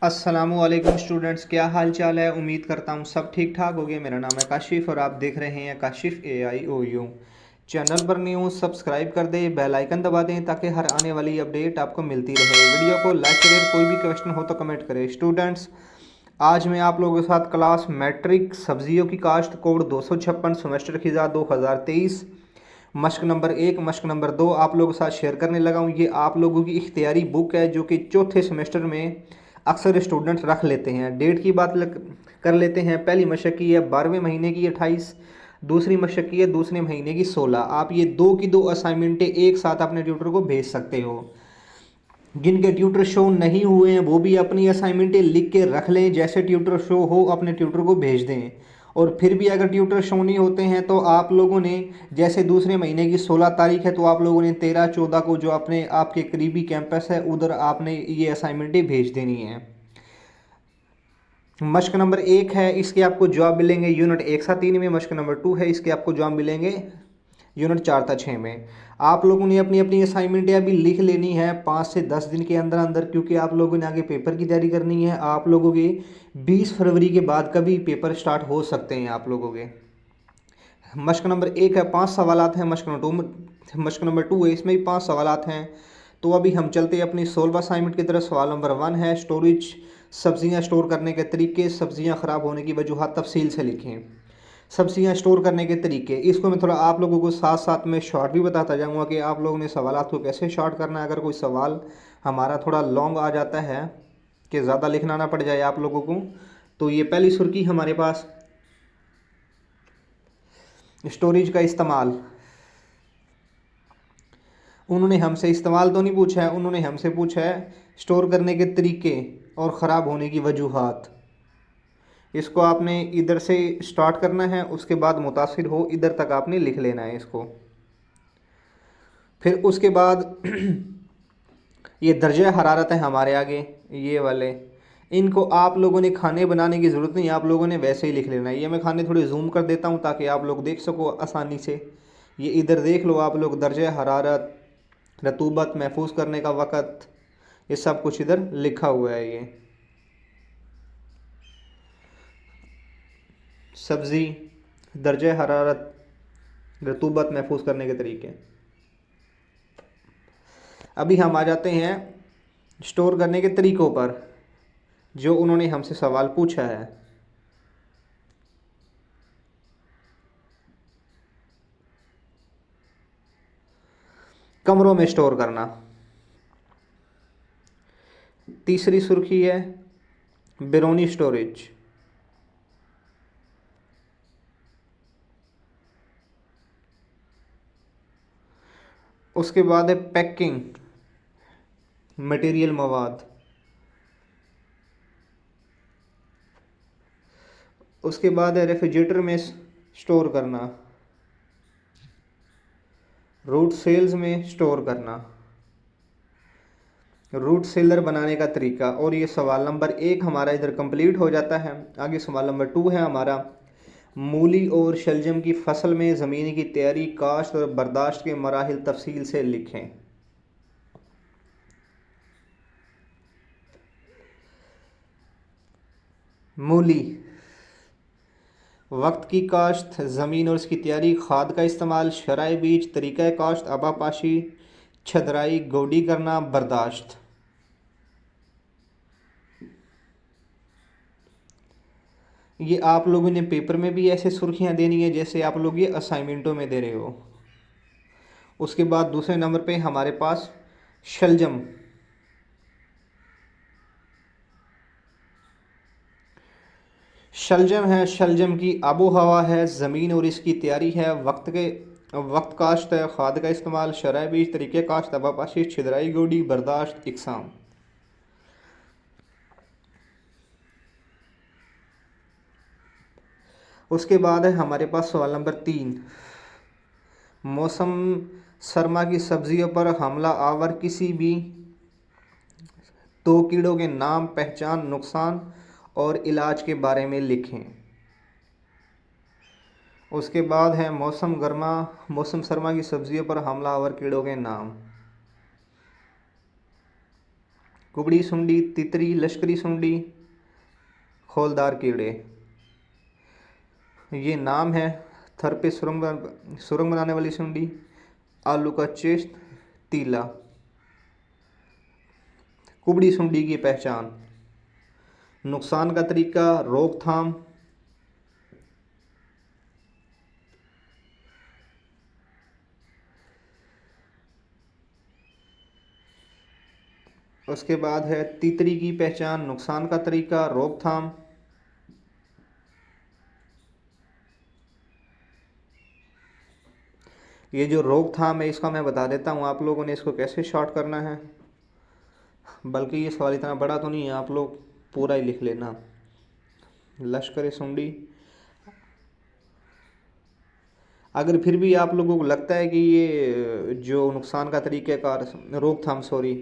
अस्सलामुअलैकुम स्टूडेंट्स, क्या हाल चाल है। उम्मीद करता हूँ सब ठीक ठाक होगे। मेरा नाम है काशिफ और आप देख रहे हैं काशिफ AIOU। चैनल पर न्यू सब्सक्राइब कर दें, बेल आइकन दबा दें ताकि हर आने वाली अपडेट आपको मिलती रहे। वीडियो को लाइक करें, कोई भी क्वेश्चन हो तो कमेंट करें। स्टूडेंट्स, आज मैं आप लोगों के साथ क्लास मैट्रिक सब्जियों की काश्त कोड 256 सेमेस्टर खिजा 2023 मश्क नंबर 1 मश्क नंबर 2 आप लोगों के साथ शेयर करने लगा हूँ। ये आप लोगों की इख्तियारी बुक है जो कि चौथे सेमेस्टर में अक्सर स्टूडेंट रख लेते हैं। डेट की बात कर लेते हैं। पहली मशक की है 12वें महीने की 28, दूसरी मशक की है दूसरे महीने की 16। आप ये दो की दो असाइनमेंटें एक साथ अपने ट्यूटर को भेज सकते हो। जिनके ट्यूटर शो नहीं हुए हैं वो भी अपनी असाइनमेंटें लिख के रख लें, जैसे ट्यूटर शो हो अपने ट्यूटर को भेज दें। और फिर भी अगर ट्यूटर शो नहीं होते हैं तो आप लोगों ने, जैसे दूसरे महीने की 16 तारीख है तो आप लोगों ने 13-14 को जो अपने आपके करीबी कैंपस है उधर आपने ये असाइनमेंटें भेज देनी है। मश्क नंबर 1 है, इसके आपको जवाब मिलेंगे यूनिट 1 से 3 में। मश्क नंबर 2 है, इसके आपको जवाब मिलेंगे यूनिट 4 से 6 में। आप लोगों ने अपनी अपनी असाइनमेंटें अभी लिख लेनी है 5 से 10 दिन के अंदर अंदर, क्योंकि आप लोगों ने आगे पेपर की तैयारी करनी है। आप लोगों के 20 फरवरी के बाद कभी पेपर स्टार्ट हो सकते हैं आप लोगों के। मश्क नंबर 1 है, 5 सवालात हैं। मश्क नंबर 2 है, इसमें भी 5 सवालात हैं। तो अभी हम चलते हैं अपनी 16वां असाइनमेंट की तरफ। सवाल नंबर 1 है, स्टोरेज सब्जियां स्टोर करने के तरीके। सब्जियां ख़राब होने की वजूहत तफसील से लिखें। सब्जियां स्टोर करने के तरीके, इसको मैं थोड़ा आप लोगों को साथ साथ में शॉर्ट भी बताता जाऊंगा कि आप लोगों ने सवालात को कैसे शॉर्ट करना है। अगर कोई सवाल हमारा थोड़ा लॉन्ग आ जाता है कि ज़्यादा लिखना ना पड़ जाए आप लोगों को, तो ये पहली सुर्खी हमारे पास, स्टोरेज का इस्तेमाल। उन्होंने हमसे इस्तेमाल तो नहीं पूछा है, उन्होंने हमसे पूछा है स्टोर करने के तरीके और ख़राब होने की वजूहात। इसको आपने इधर से स्टार्ट करना है, उसके बाद मुतासिर हो इधर तक आपने लिख लेना है इसको। फिर उसके बाद ये दर्जा हरारत है हमारे आगे, ये वाले, इनको आप लोगों ने खाने बनाने की ज़रूरत नहीं, आप लोगों ने वैसे ही लिख लेना है। ये मैं खाने थोड़ी जूम कर देता हूँ ताकि आप लोग देख सको आसानी से। ये इधर देख लो आप लोग, दर्जा हरारत, रतूबत, महफूज करने का वक़्त, ये सब कुछ इधर लिखा हुआ है। ये सब्ज़ी, दर्जा हरारत, रतूबत, महफूज करने के तरीके। अभी हम आ जाते हैं स्टोर करने के तरीक़ों पर जो उन्होंने हमसे सवाल पूछा है। कमरों में स्टोर करना, तीसरी सुर्खी है बैरूनी स्टोरेज। उसके बाद है पैकिंग, मटेरियल, मवाद। उसके बाद है रेफ्रिजरेटर में स्टोर करना, रूट सेल्स में स्टोर करना, रूट सेलर बनाने का तरीका। और ये सवाल नंबर 1 हमारा इधर कंप्लीट हो जाता है। आगे सवाल नंबर 2 है हमारा, मूली और शलजम की फसल में ज़मीन की तैयारी, काश्त और बर्दाश्त के मराहिल तफसील से लिखें। मूली, वक्त की काश्त, ज़मीन और उसकी तैयारी, खाद का इस्तेमाल, शराय बीज, तरीक़ा काश्त, आबापाशी, छदराई, गोडी करना, बर्दाश्त। ये आप लोगों ने पेपर में भी ऐसे सुर्खियाँ देनी है जैसे आप लोग ये असाइनमेंटों में दे रहे हो। उसके बाद दूसरे नंबर पे हमारे पास शलजम। शलजम है, शलजम की आबो हवा है, ज़मीन और इसकी तैयारी है, वक्त काश्त है, खाद का इस्तेमाल, शराय बीज, तरीक़े काश्त, आबापाशी, छिदराई, गोडी, बर्दाश्त, इकसाम। उसके बाद है हमारे पास सवाल नंबर 3, मौसम सरमा की सब्जियों पर हमला आवर किसी भी 2 कीड़ों के नाम, पहचान, नुकसान और इलाज के बारे में लिखें। उसके बाद है मौसम सरमा की सब्जियों पर हमला आवर कीड़ों के नाम। कुबड़ी सुंडी, तितरी, लश्करी सुंडी, खोलदार कीड़े। ये नाम है। थर पे सुरंग बनाने वाली सुंडी, आलू का चिप्स, तीला। कुबड़ी सुंडी की पहचान, नुकसान का तरीका, रोकथाम। उसके बाद है तीतरी की पहचान, नुकसान का तरीका, रोकथाम। ये जो रोकथाम है इसका मैं बता देता हूँ आप लोगों ने इसको कैसे शॉर्ट करना है। बल्कि ये सवाल इतना बड़ा तो नहीं है, आप लोग पूरा ही लिख लेना। लश्कर सुंडी। अगर फिर भी आप लोगों को लगता है कि ये जो नुकसान का तरीक़ाकार, रोकथाम सॉरी,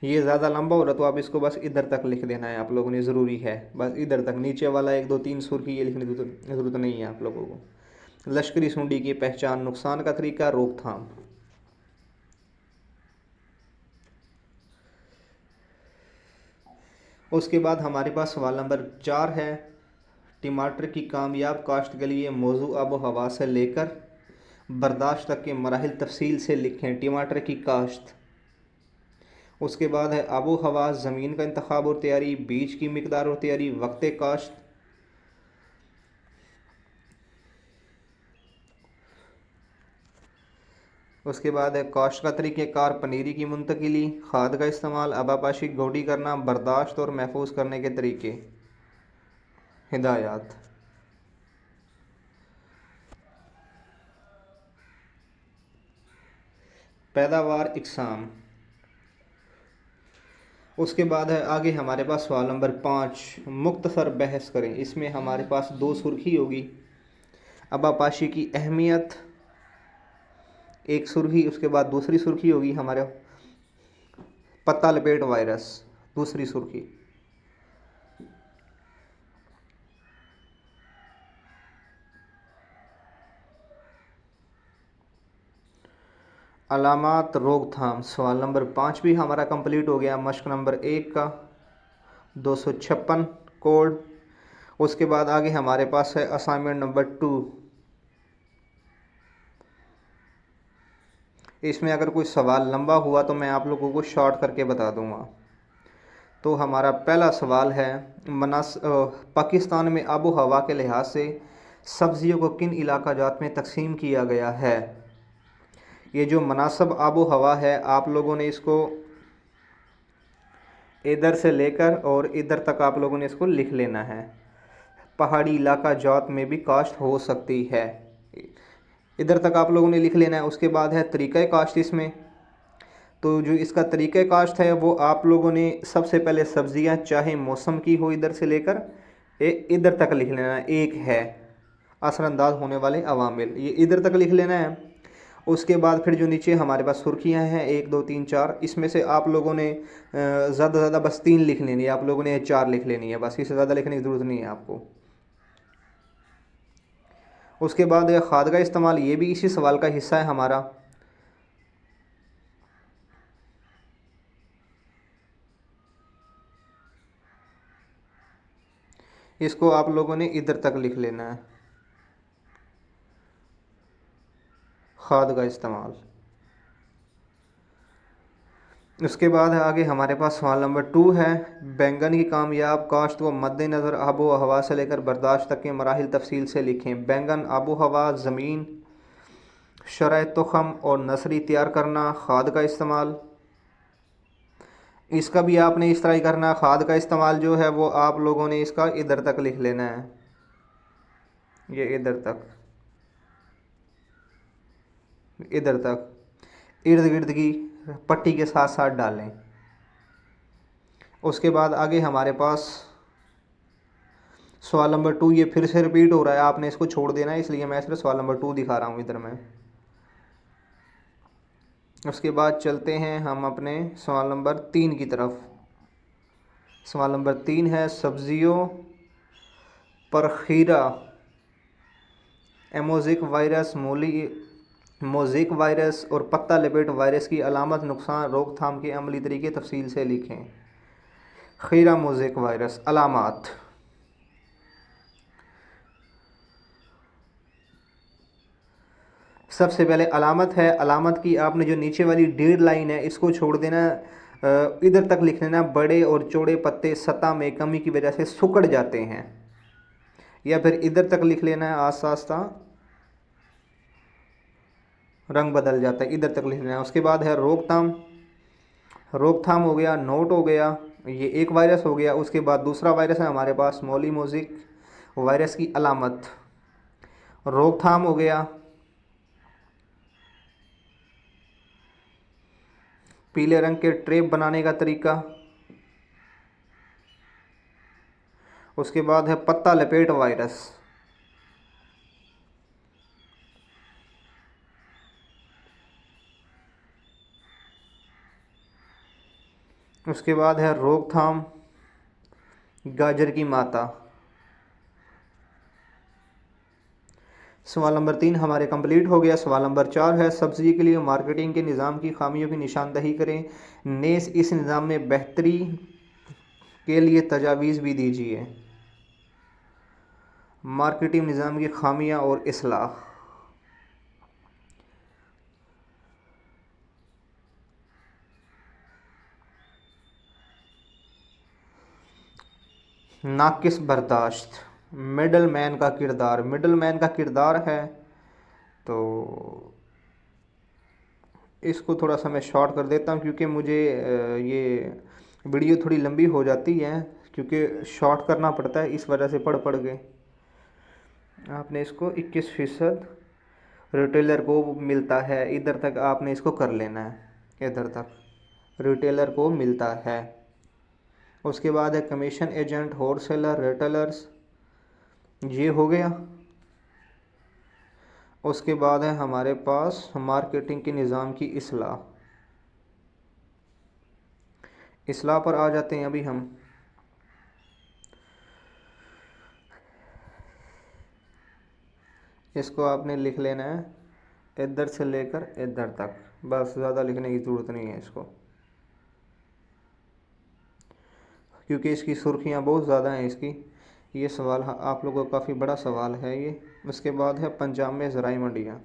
ये ज़्यादा लंबा हो रहा, तो आप इसको बस इधर तक लिख देना है आप लोगों ने, ज़रूरी है बस इधर तक। नीचे वाला 1 2 3 सुर की ये लिखने की ज़रूरत नहीं है आप लोगों को। लश्करी सुंडी की पहचान, नुकसान का तरीका, रोकथाम। उसके बाद हमारे पास सवाल नंबर 4 है। टमाटर की कामयाब काश्त के लिए मौजू आबो हवा से लेकर बर्दाश्त तक के मराहिल तफसील से लिखें। टमाटर की काश्त। उसके बाद है आबो हवा, ज़मीन का इंतखाब और तैयारी, बीज की मिकदार और तैयारी, वक्त काश्त। उसके बाद है काश्त का तरीक़ाकार, पनीरी की मुंतकिली, खाद का इस्तेमाल, आबापाशी गोडी करना, बर्दाश्त और महफूज करने के तरीके, हिदायत। पैदावार इकसाम। उसके बाद है आगे हमारे पास सवाल नंबर 5, मुख्तसर बहस करें। इसमें हमारे पास 2 सुर्खी होगी। आबापाशी की अहमियत, एक सुर्खी। उसके बाद दूसरी सुर्खी होगी हमारे पत्ता लपेट वायरस, दूसरी सुर्खी। अलामात रोकथाम। सवाल नंबर 5 भी हमारा कंप्लीट हो गया, मश्क नंबर 1 का 256 कोड। उसके बाद आगे हमारे पास है असाइनमेंट नंबर 2। इसमें अगर कोई सवाल लंबा हुआ तो मैं आप लोगों को शॉर्ट करके बता दूंगा। तो हमारा पहला सवाल है, पाकिस्तान में आबो हवा के लिहाज से सब्जियों को किन इलाका जात में तकसीम किया गया है। ये जो मुनासिब आबो हवा है, आप लोगों ने इसको इधर से लेकर और इधर तक आप लोगों ने इसको लिख लेना है। पहाड़ी इलाका जात में भी काश्त हो सकती है, इधर तक आप लोगों ने लिख लेना है। उसके बाद है तरीक़ा काश्त। इसमें तो जो इसका तरीक़ा काश्त है वो आप लोगों ने सबसे पहले सब्ज़ियां चाहे मौसम की हो इधर से लेकर इधर तक लिख लेना है। एक है असरअंदाज होने वाले अवामिल, ये इधर तक लिख लेना है। उसके बाद फिर जो नीचे हमारे पास सुर्खियाँ हैं 1 2 3 4, इसमें से आप लोगों ने ज़्यादा से ज़्यादा बस 3 लिख लेनी है, आप लोगों ने 4 लिख लेनी है, बस इससे ज़्यादा लिखने की ज़रूरत नहीं है आपको। उसके बाद खाद का इस्तेमाल, ये भी इसी सवाल का हिस्सा है हमारा। इसको आप लोगों ने इधर तक लिख लेना है, खाद का इस्तेमाल। उसके बाद है आगे हमारे पास सवाल नंबर 2 है, बैंगन की कामयाब काश्त को मद्देनज़र आबो हवा से लेकर बर्दाश्त तक के मराहिल तफसील से लिखें। बैंगन, आबो हवा, ज़मीन, शरह तुख़म और नर्सरी तैयार करना, खाद का इस्तेमाल। इसका भी आपने इस तरह ही करना है। खाद का इस्तेमाल जो है वो आप लोगों ने इसका इधर तक लिख लेना है, ये इधर तक, इधर तक, इर्द गिर्द की पट्टी के साथ साथ डालें। उसके बाद आगे हमारे पास सवाल नंबर 2, ये फिर से रिपीट हो रहा है, आपने इसको छोड़ देना है, इसलिए मैं सिर्फ सवाल नंबर 2 दिखा रहा हूँ इधर में। उसके बाद चलते हैं हम अपने सवाल नंबर 3 की तरफ। सवाल नंबर 3 है, सब्जियों पर खीरा, एमोजिक वायरस, मोज़ेक वायरस और पत्ता लपेट वायरस की अलामत, नुकसान, रोकथाम के अमली तरीके तफसील से लिखें। खीरा मोज़ेक वायरस। अलामात। सबसे पहले अलामत है, अलामत की आपने जो नीचे वाली 1.5 लाइन है इसको छोड़ देना, इधर तक लिख लेना, बड़े और चौड़े पत्ते सतह में कमी की वजह से सिकुड़ जाते हैं। या फिर इधर तक लिख लेना है, आस्ता आस्ता रंग बदल जाता है, इधर तक लिख लेना है। उसके बाद है रोकथाम। रोकथाम हो गया, नोट हो गया, ये एक वायरस हो गया। उसके बाद दूसरा वायरस है हमारे पास मोलीमोजिक वायरस की अलामत। रोकथाम हो गया, पीले रंग के ट्रेप बनाने का तरीका। उसके बाद है पत्ता लपेट वायरस। उसके बाद है रोकथाम गाजर की माता। सवाल नंबर 3 हमारे कंप्लीट हो गया। सवाल नंबर 4 है सब्जी के लिए मार्केटिंग के निज़ाम की खामियों की निशानदही करें। नेस इस निज़ाम में बेहतरी के लिए तजावीज़ भी दीजिए। मार्केटिंग निज़ाम की खामियां और इस्लाह। नाकिस बर्दाश्त, मिडल मैन का किरदार। मिडल मैन का किरदार है तो इसको थोड़ा सा मैं शॉर्ट कर देता हूँ, क्योंकि मुझे ये वीडियो थोड़ी लंबी हो जाती है, क्योंकि शॉर्ट करना पड़ता है, इस वजह से पढ़ पढ़ के। आपने इसको 21% रिटेलर को मिलता है, इधर तक आपने इसको कर लेना है, इधर तक रिटेलर को मिलता है। उसके बाद है कमीशन एजेंट, होलसेलर, रिटेलर्स, ये हो गया। उसके बाद है हमारे पास मार्केटिंग के निज़ाम की इस्लाह। इस्लाह पर आ जाते हैं अभी हम। इसको आपने लिख लेना है इधर से लेकर इधर तक, बस, ज़्यादा लिखने की ज़रूरत नहीं है इसको, क्योंकि इसकी सुर्खियाँ बहुत ज़्यादा हैं इसकी। ये सवाल आप लोगों का काफ़ी बड़ा सवाल है ये। उसके बाद है पंजाब में ज़राई मंडियाँ।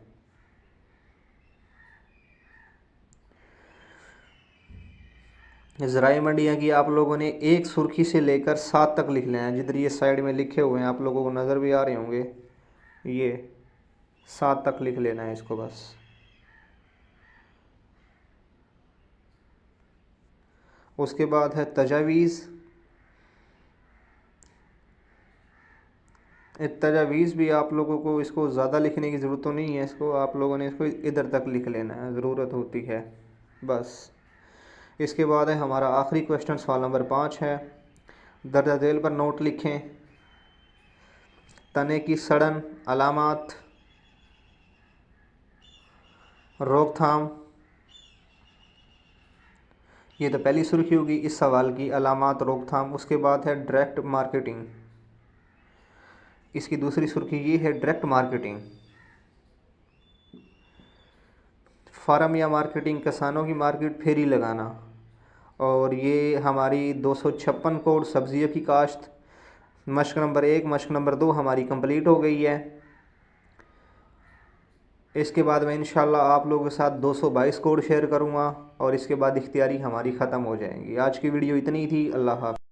ज़राई मंडियाँ की आप लोगों ने एक सुर्खी से लेकर 7 तक लिख लेना है। जिधर ये साइड में लिखे हुए हैं आप लोगों को नज़र भी आ रहे होंगे, ये 7 तक लिख लेना है इसको बस। उसके बाद है तजावीज़। तजावीज़ भी आप लोगों को इसको ज़्यादा लिखने की ज़रूरत तो नहीं है, इसको आप लोगों ने इसको इधर तक लिख लेना है, ज़रूरत होती है बस। इसके बाद है हमारा आखिरी क्वेश्चन, सवाल नंबर 5 है दर्ज झेल पर नोट लिखें। तने की सड़न, अलामात, रोकथाम। ये तो पहली सुर्खी होगी इस सवाल की, अलामात, रोकथाम। उसके बाद है डायरेक्ट मार्केटिंग, इसकी दूसरी सुर्खी ये है डायरेक्ट मार्केटिंग। फार्म या मार्केटिंग, किसानों की मार्केट फेरी लगाना। और ये हमारी 256 कोड सब्जियों की काश्त, मश्क नंबर 1, मश्क नंबर 2 हमारी कंप्लीट हो गई है। इसके बाद मैं इंशाल्लाह आप लोगों के साथ 222 कोड शेयर करूँगा और इसके बाद इख्तियारी हमारी ख़त्म हो जाएंगी। आज की वीडियो इतनी थी। अल्लाह हाफ़िज़।